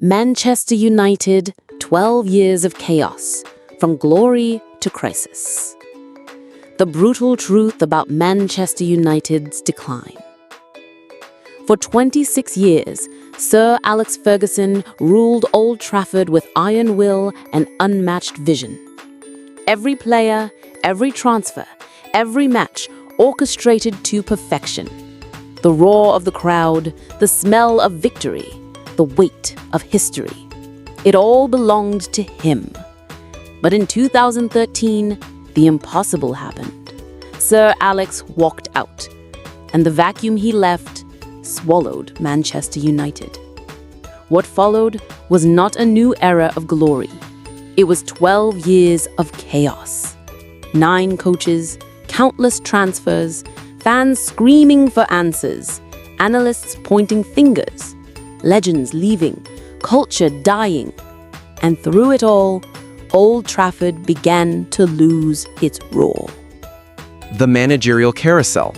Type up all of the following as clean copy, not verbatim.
Manchester United, 12 years of chaos, from glory to crisis. The brutal truth about Manchester United's decline. For 26 years, Sir Alex Ferguson ruled Old Trafford with iron will and unmatched vision. Every player, every transfer, every match orchestrated to perfection. The roar of the crowd, the smell of victory, the weight of history. It all belonged to him. But in 2013, the impossible happened. Sir Alex walked out, and the vacuum he left swallowed Manchester United. What followed was not a new era of glory. It was 12 years of chaos. 9 coaches, countless transfers, fans screaming for answers, analysts pointing fingers, legends leaving, culture dying. And through it all, Old Trafford began to lose its roar. The managerial carousel.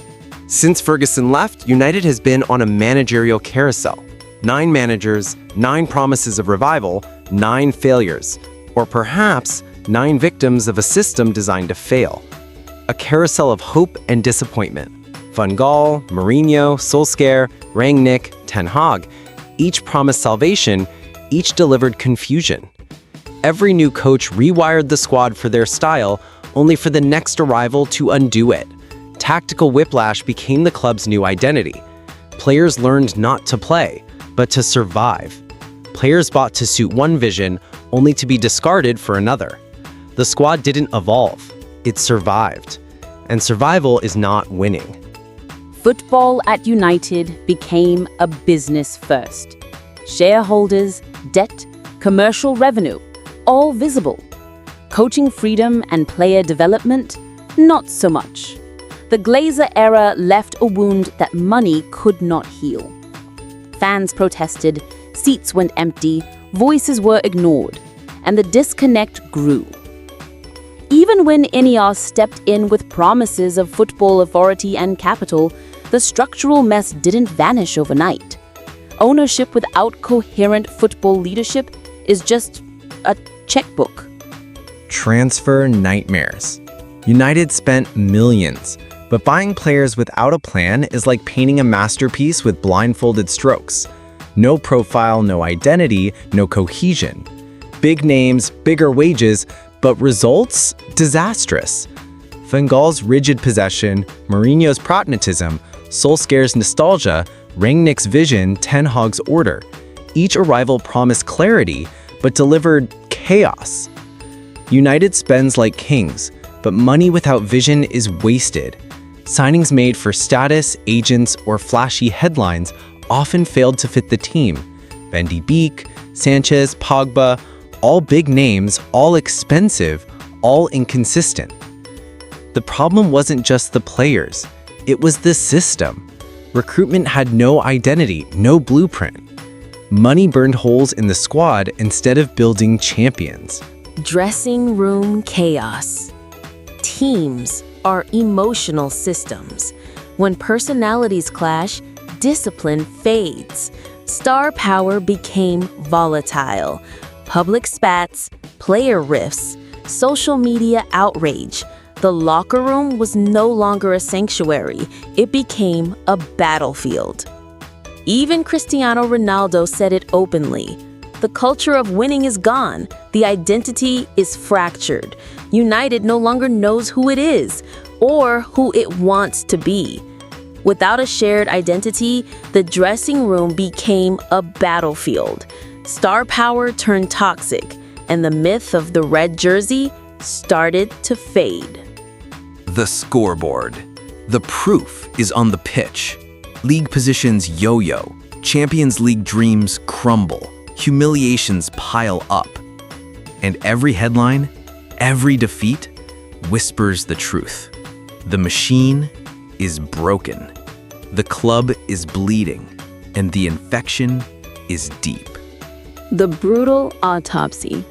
Since Ferguson left, United has been on a managerial carousel. 9 managers, 9 promises of revival, 9 failures, or perhaps 9 victims of a system designed to fail. A carousel of hope and disappointment. Van Gaal, Mourinho, Solskjaer, Rangnick, Ten Hag. Each promised salvation, each delivered confusion. Every new coach rewired the squad for their style, only for the next arrival to undo it. Tactical whiplash became the club's new identity. Players learned not to play, but to survive. Players bought to suit one vision, only to be discarded for another. The squad didn't evolve, it survived. And survival is not winning. Football at United became a business first. Shareholders, debt, commercial revenue, all visible. Coaching freedom and player development, not so much. The Glazer era left a wound that money could not heal. Fans protested, seats went empty, voices were ignored, and the disconnect grew. Even when Ineos stepped in with promises of football authority and capital, the structural mess didn't vanish overnight. Ownership without coherent football leadership is just a checkbook. Transfer nightmares. United spent millions, but buying players without a plan is like painting a masterpiece with blindfolded strokes. No profile, no identity, no cohesion. Big names, bigger wages, but results? Disastrous. Van Gaal's rigid possession, Mourinho's pragmatism, Solskjaer's nostalgia, Rangnick's vision, Ten Hag's order. Each arrival promised clarity, but delivered chaos. United spends like kings, but money without vision is wasted. Signings made for status, agents, or flashy headlines often failed to fit the team. Van de Beek, Sanchez, Pogba, all big names, all expensive, all inconsistent. The problem wasn't just the players, it was the system. Recruitment had no identity, no blueprint. Money burned holes in the squad instead of building champions. Dressing room chaos. Teams are emotional systems. When personalities clash, discipline fades. Star power became volatile. Public spats, player rifts, social media outrage. The locker room was no longer a sanctuary. It became a battlefield. Even Cristiano Ronaldo said it openly. The culture of winning is gone. The identity is fractured. United no longer knows who it is or who it wants to be. Without a shared identity, the dressing room became a battlefield. Star power turned toxic, and the myth of the red jersey started to fade. The scoreboard. The proof is on the pitch. League positions yo-yo. Champions League dreams crumble. Humiliations pile up. And every headline, every defeat, whispers the truth. The machine is broken. The club is bleeding. And the infection is deep. The brutal autopsy.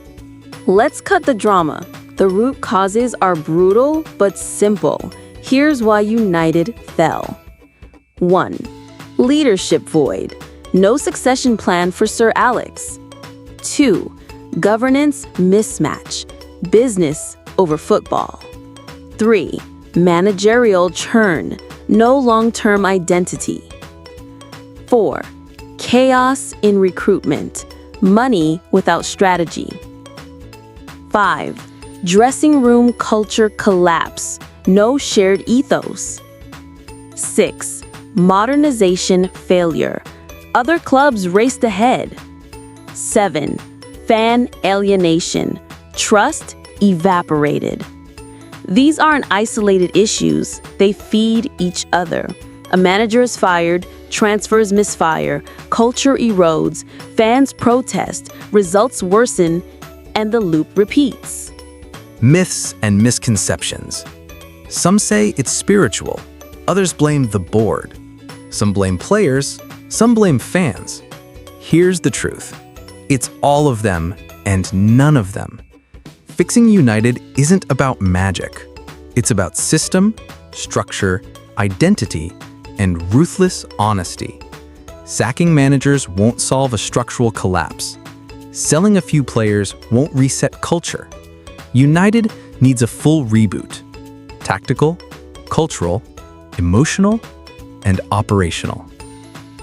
Let's cut the drama. The root causes are brutal but simple. Here's why United fell. 1. Leadership void. No succession plan for Sir Alex. 2. Governance mismatch. Business over football. 3. Managerial churn. No long-term identity. 4. Chaos in recruitment. Money without strategy. 5. Dressing room culture collapse. No shared ethos. 6. Modernization failure. Other clubs raced ahead. 7. Fan alienation. Trust evaporated. These aren't isolated issues. They feed each other. A manager is fired, transfers misfire, culture erodes, fans protest, results worsen, and the loop repeats. Myths and misconceptions. Some say it's spiritual. Others blame the board. Some blame players. Some blame fans. Here's the truth. It's all of them and none of them. Fixing United isn't about magic. It's about system, structure, identity, and ruthless honesty. Sacking managers won't solve a structural collapse. Selling a few players won't reset culture. United needs a full reboot. Tactical, cultural, emotional, and operational.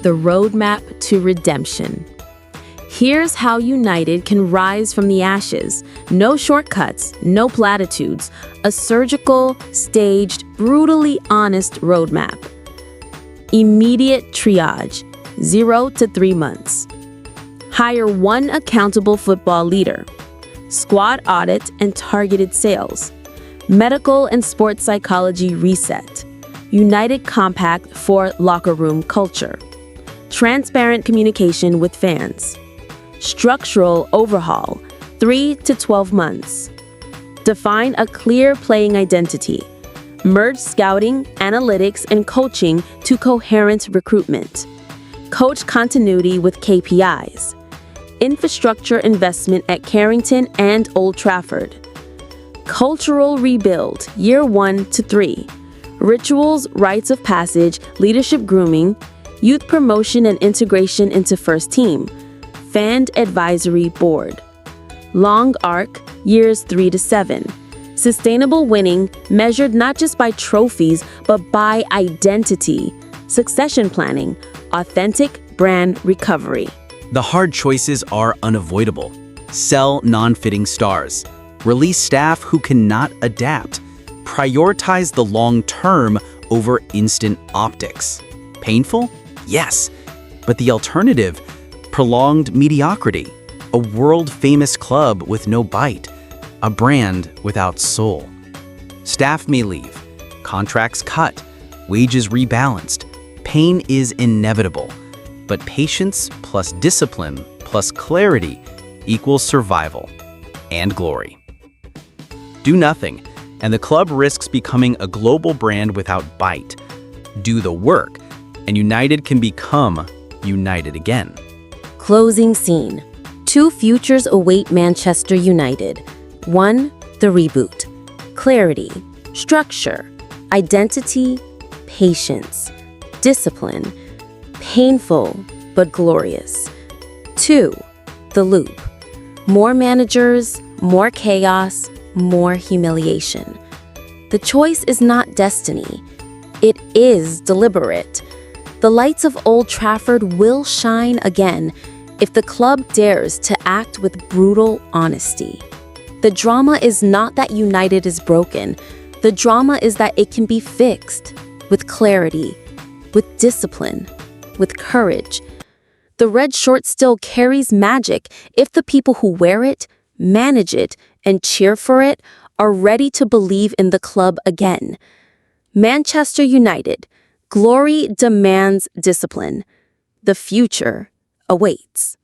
The roadmap to redemption. Here's how United can rise from the ashes. No shortcuts, no platitudes. A surgical, staged, brutally honest roadmap. Immediate triage, 0 to 3 months. Hire one accountable football leader. Squad audit and targeted sales. Medical and sports psychology reset. United compact for locker room culture. Transparent communication with fans. Structural overhaul, 3 to 12 months. Define a clear playing identity. Merge scouting, analytics, and coaching to coherent recruitment. Coach continuity with KPIs. Infrastructure investment at Carrington and Old Trafford. Cultural rebuild, year 1 to 3. Rituals, rites of passage, leadership grooming, youth promotion and integration into first team. Fan advisory board. Long arc, years 3 to 7. Sustainable winning measured not just by trophies, but by identity. Succession planning, authentic brand recovery. The hard choices are unavoidable. Sell non-fitting stars. Release staff who cannot adapt. Prioritize the long term over instant optics. Painful? Yes. But the alternative? Prolonged mediocrity. A world-famous club with no bite. A brand without soul. Staff may leave. Contracts cut. Wages rebalanced. Pain is inevitable. But patience plus discipline plus clarity equals survival and glory. Do nothing, and the club risks becoming a global brand without bite. Do the work, and United can become United again. Closing scene. 2 futures await Manchester United. 1. The reboot. Clarity, structure, identity, patience, discipline. Painful, but glorious. 2. The loop. More managers, more chaos, more humiliation. The choice is not destiny. It is deliberate. The lights of Old Trafford will shine again if the club dares to act with brutal honesty. The drama is not that United is broken. The drama is that it can be fixed with clarity, with discipline, with courage. The red short still carries magic if the people who wear it, manage it, and cheer for it are ready to believe in the club again. Manchester United. Glory demands discipline. The future awaits.